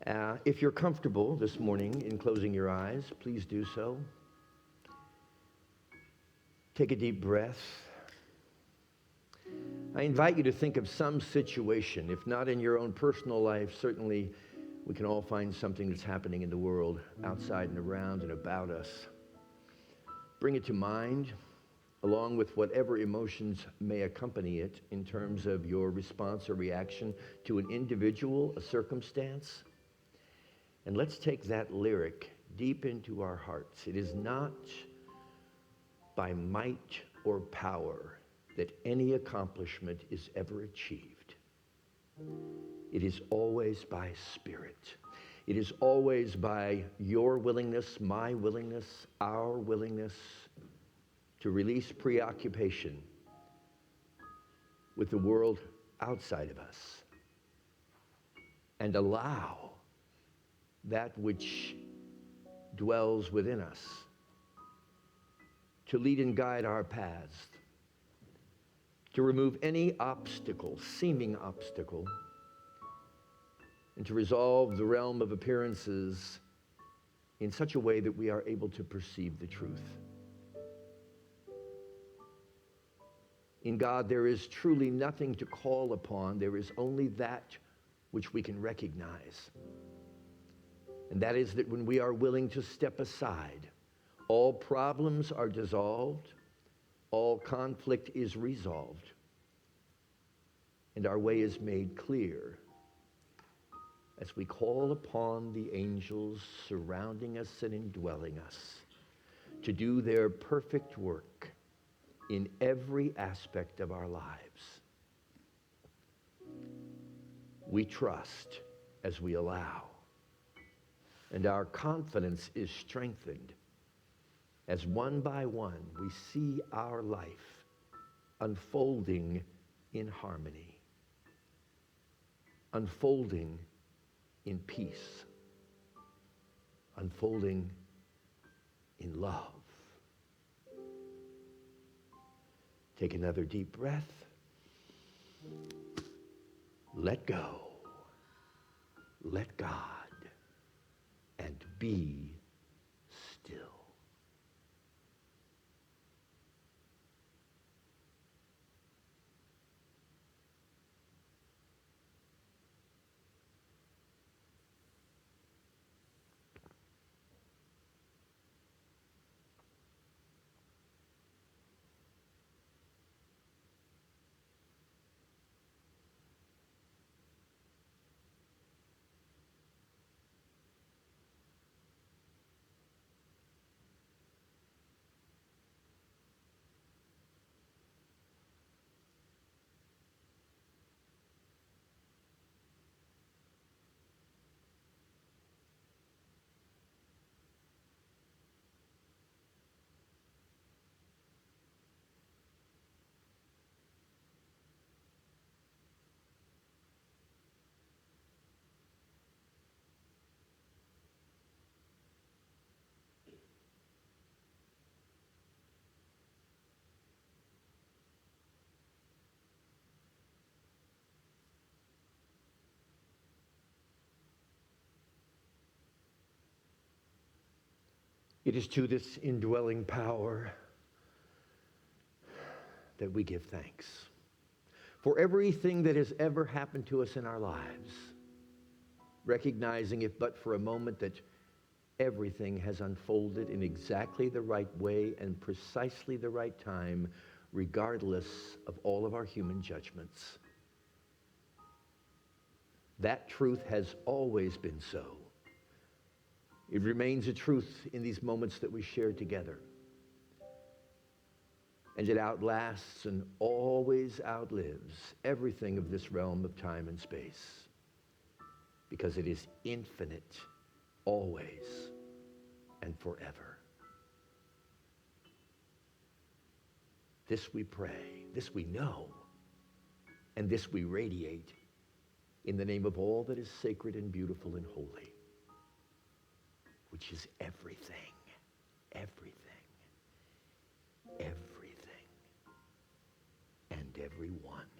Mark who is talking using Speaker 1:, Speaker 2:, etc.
Speaker 1: If you're comfortable this morning in closing your eyes, please do so. Take a deep breath. I invite you to think of some situation, if not in your own personal life, certainly we can all find something that's happening in the world, outside and around and about us. Bring it to mind, along with whatever emotions may accompany it in terms of your response or reaction to an individual, a circumstance. And let's take that lyric deep into our hearts. It is not by might or power that any accomplishment is ever achieved. It is always by Spirit. It is always by your willingness, my willingness, our willingness to release preoccupation with the world outside of us and allow that which dwells within us to lead and guide our paths, to remove any obstacle, seeming obstacle, and to resolve the realm of appearances in such a way that we are able to perceive the truth. In God, there is truly nothing to call upon. There is only that which we can recognize. And that is that when we are willing to step aside, all problems are dissolved, all conflict is resolved, and our way is made clear as we call upon the angels surrounding us and indwelling us to do their perfect work in every aspect of our lives. We trust as we allow, and our confidence is strengthened as one by one we see our life unfolding in harmony, unfolding in peace, unfolding in love. Take another deep breath. Let go. Let God. And be still. It is to this indwelling power that we give thanks for everything that has ever happened to us in our lives, recognizing, if but for a moment, that everything has unfolded in exactly the right way and precisely the right time, regardless of all of our human judgments. That truth has always been so. It remains a truth in these moments that we share together. And it outlasts and always outlives everything of this realm of time and space, because it is infinite, always and forever. This we pray, this we know, and this we radiate in the name of all that is sacred and beautiful and holy, which is everything, everything, everything, and everyone.